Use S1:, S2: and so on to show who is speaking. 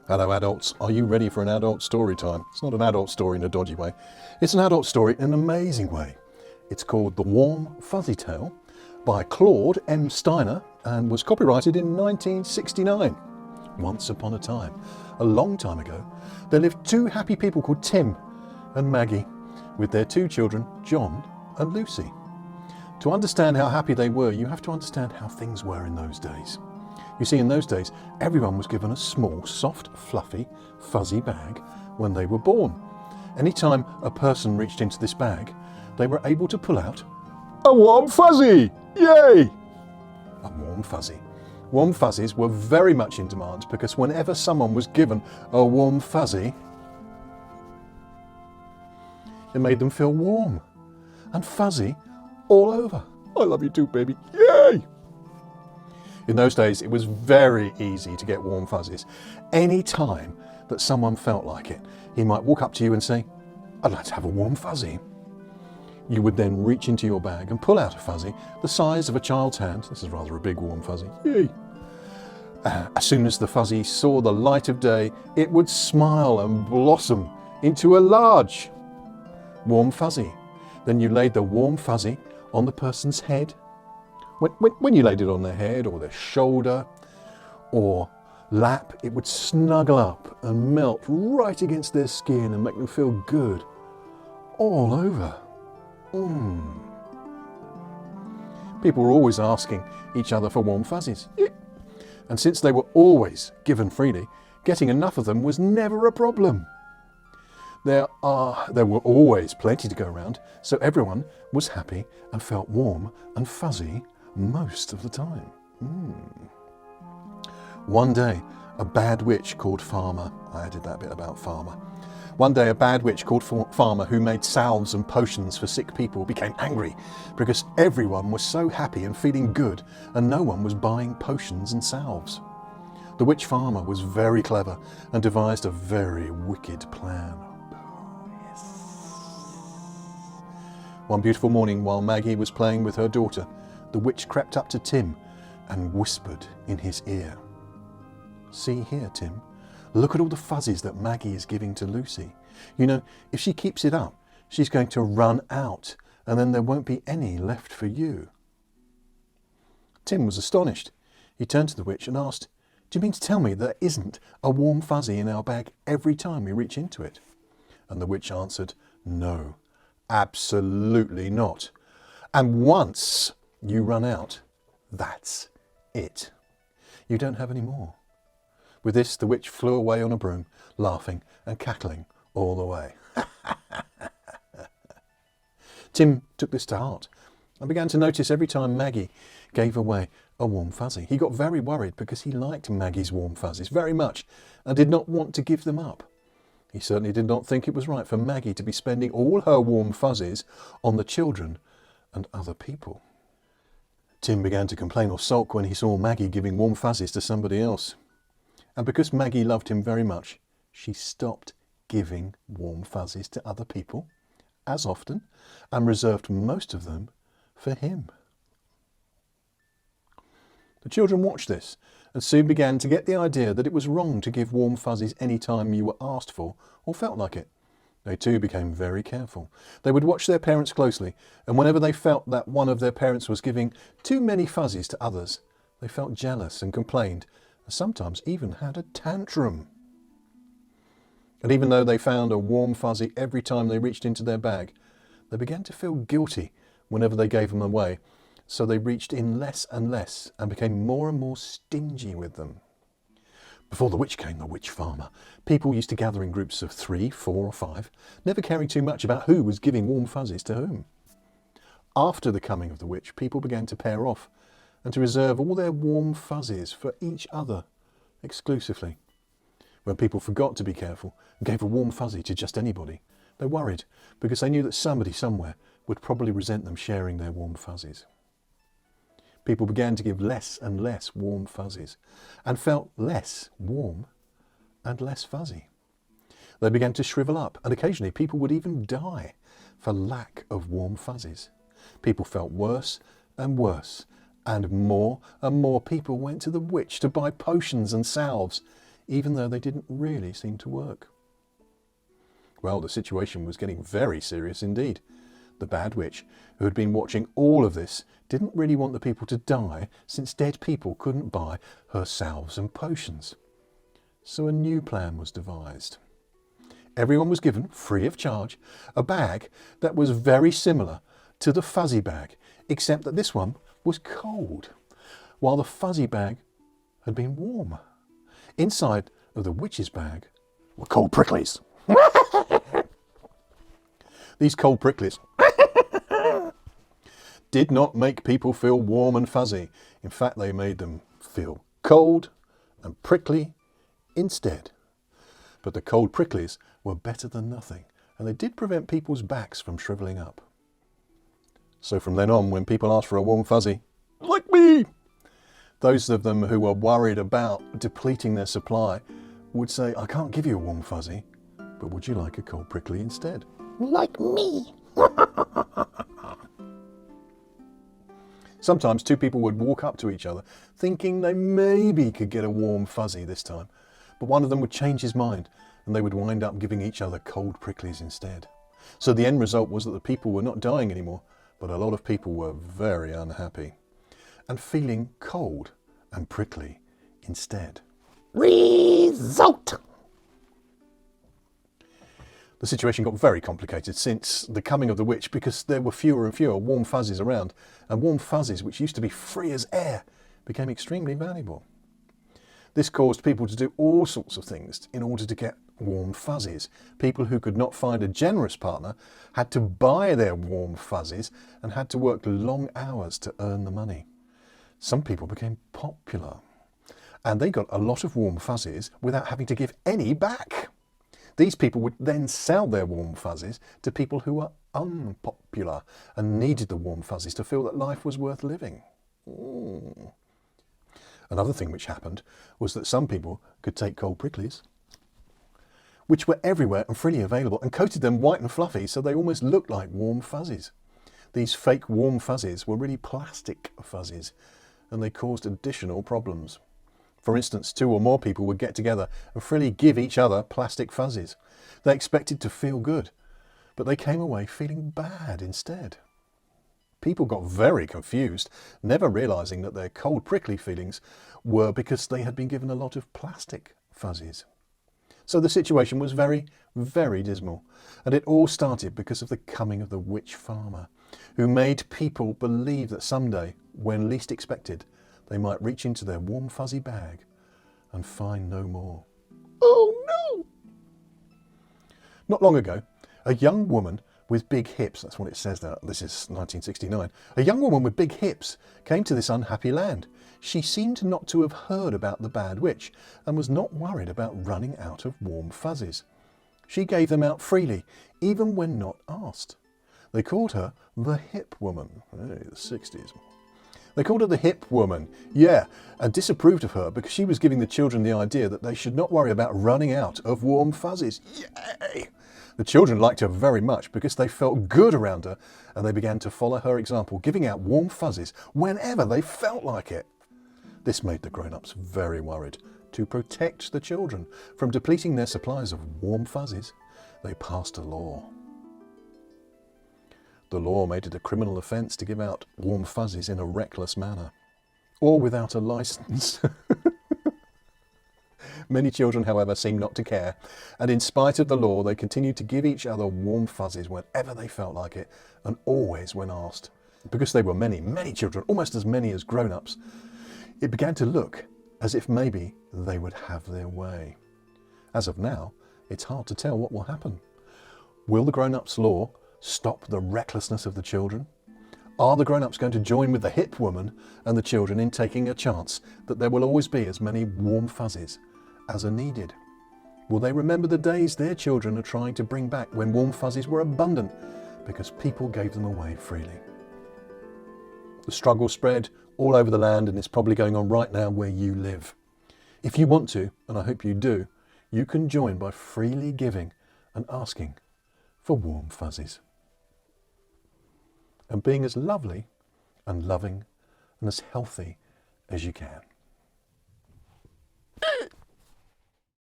S1: Hello adults, are you ready for an adult story time? It's not an adult story in a dodgy way, it's an adult story in an amazing way. It's called The Warm Fuzzy Tale by Claude M. Steiner and was copyrighted in 1969. Once upon a time, a long time ago, there lived two happy people called Tim and Maggie with their two children, John and Lucy. To understand how happy they were, you have to understand how things were in those days. You see, in those days, everyone was given a small, soft, fluffy, fuzzy bag when they were born. Anytime a person reached into this bag, they were able to pull out a warm fuzzy! Yay! A warm fuzzy. Warm fuzzies were very much in demand because whenever someone was given a warm fuzzy, it made them feel warm and fuzzy all over. I love you too, baby. Yay! In those days, it was very easy to get warm fuzzies. Any time that someone felt like it, he might walk up to you and say, I'd like to have a warm fuzzy. You would then reach into your bag and pull out a fuzzy the size of a child's hand. This is rather a big warm fuzzy. Yay! As soon as the fuzzy saw the light of day, it would smile and blossom into a large warm fuzzy. Then you laid the warm fuzzy on the person's head. When you laid it on their head or their shoulder or lap, it would snuggle up and melt right against their skin and make them feel good all over. People were always asking each other for warm fuzzies. And since they were always given freely, getting enough of them was never a problem. There were always plenty to go around, so everyone was happy and felt warm and fuzzy most of the time. One day, a bad witch called Farmer, I added that bit about Farmer. One day, a bad witch called Farmer, who made salves and potions for sick people, became angry because everyone was so happy and feeling good and no one was buying potions and salves. The witch Farmer was very clever and devised a very wicked plan. One beautiful morning, while Maggie was playing with her daughter, the witch crept up to Tim and whispered in his ear. See here, Tim, look at all the fuzzies that Maggie is giving to Lucy. You know, if she keeps it up, she's going to run out and then there won't be any left for you. Tim was astonished. He turned to the witch and asked, do you mean to tell me there isn't a warm fuzzy in our bag every time we reach into it? And the witch answered, no, absolutely not. And once you run out, that's it. You don't have any more. With this, the witch flew away on a broom, laughing and cackling all the way. Tim took this to heart and began to notice every time Maggie gave away a warm fuzzy. He got very worried because he liked Maggie's warm fuzzies very much and did not want to give them up. He certainly did not think it was right for Maggie to be spending all her warm fuzzies on the children and other people. Tim began to complain or sulk when he saw Maggie giving warm fuzzies to somebody else. And because Maggie loved him very much, she stopped giving warm fuzzies to other people as often and reserved most of them for him. The children watched this and soon began to get the idea that it was wrong to give warm fuzzies any time you were asked for or felt like it. They too became very careful. They would watch their parents closely, and whenever they felt that one of their parents was giving too many fuzzies to others, they felt jealous and complained, and sometimes even had a tantrum. And even though they found a warm fuzzy every time they reached into their bag, they began to feel guilty whenever they gave them away, so they reached in less and less and became more and more stingy with them. Before the witch came, the witch Farmer, people used to gather in groups of 3, 4 or 5, never caring too much about who was giving warm fuzzies to whom. After the coming of the witch, people began to pair off and to reserve all their warm fuzzies for each other exclusively. When people forgot to be careful and gave a warm fuzzy to just anybody, they worried because they knew that somebody somewhere would probably resent them sharing their warm fuzzies. People began to give less and less warm fuzzies and felt less warm and less fuzzy. They began to shrivel up and occasionally people would even die for lack of warm fuzzies. People felt worse and worse and more people went to the witch to buy potions and salves even though they didn't really seem to work. Well, the situation was getting very serious indeed. The bad witch, who had been watching all of this, didn't really want the people to die, since dead people couldn't buy her salves and potions. So a new plan was devised. Everyone was given, free of charge, a bag that was very similar to the fuzzy bag, except that this one was cold, while the fuzzy bag had been warm. Inside of the witch's bag were cold pricklies. These cold pricklies did not make people feel warm and fuzzy. In fact, they made them feel cold and prickly instead. But the cold pricklies were better than nothing, and they did prevent people's backs from shrivelling up. So from then on, when people asked for a warm fuzzy, like me, those of them who were worried about depleting their supply would say, I can't give you a warm fuzzy, but would you like a cold prickly instead?
S2: Like me.
S1: Sometimes two people would walk up to each other, thinking they maybe could get a warm fuzzy this time, but one of them would change his mind, and they would wind up giving each other cold pricklies instead. So the end result was that the people were not dying anymore, but a lot of people were very unhappy and feeling cold and prickly instead.
S2: Result.
S1: The situation got very complicated since the coming of the witch, because there were fewer and fewer warm fuzzies around, and warm fuzzies, which used to be free as air, became extremely valuable. This caused people to do all sorts of things in order to get warm fuzzies. People who could not find a generous partner had to buy their warm fuzzies and had to work long hours to earn the money. Some people became popular, and they got a lot of warm fuzzies without having to give any back. These people would then sell their warm fuzzies to people who were unpopular and needed the warm fuzzies to feel that life was worth living. Another thing which happened was that some people could take cold pricklies, which were everywhere and freely available, and coated them white and fluffy so they almost looked like warm fuzzies. These fake warm fuzzies were really plastic fuzzies, and they caused additional problems. For instance, two or more people would get together and freely give each other plastic fuzzies. They expected to feel good, but they came away feeling bad instead. People got very confused, never realising that their cold prickly feelings were because they had been given a lot of plastic fuzzies. So the situation was very, very dismal, and it all started because of the coming of the witch farmer, who made people believe that someday, when least expected, they might reach into their warm fuzzy bag and find no more.
S2: Oh no!
S1: Not long ago, a young woman with big hips, that's what it says there, this is 1969, a young woman with big hips came to this unhappy land. She seemed not to have heard about the bad witch and was not worried about running out of warm fuzzies. She gave them out freely, even when not asked. They called her the hip woman. Hey, the 60s. They called her the hip woman, yeah, and disapproved of her because she was giving the children the idea that they should not worry about running out of warm fuzzies. Yay! The children liked her very much because they felt good around her, and they began to follow her example, giving out warm fuzzies whenever they felt like it. This made the grown-ups very worried. To protect the children from depleting their supplies of warm fuzzies, they passed a law. The law made it a criminal offence to give out warm fuzzies in a reckless manner, or without a licence. Many children, however, seemed not to care, and in spite of the law, they continued to give each other warm fuzzies whenever they felt like it, and always when asked. Because they were many, many children, almost as many as grown-ups, it began to look as if maybe they would have their way. As of now, it's hard to tell what will happen. Will the grown-ups' law stop the recklessness of the children? Are the grown-ups going to join with the hip woman and the children in taking a chance that there will always be as many warm fuzzies as are needed? Will they remember the days their children are trying to bring back when warm fuzzies were abundant because people gave them away freely? The struggle spread all over the land, and it's probably going on right now where you live. If you want to, and I hope you do, you can join by freely giving and asking for warm fuzzies, and being as lovely and loving and as healthy as you can.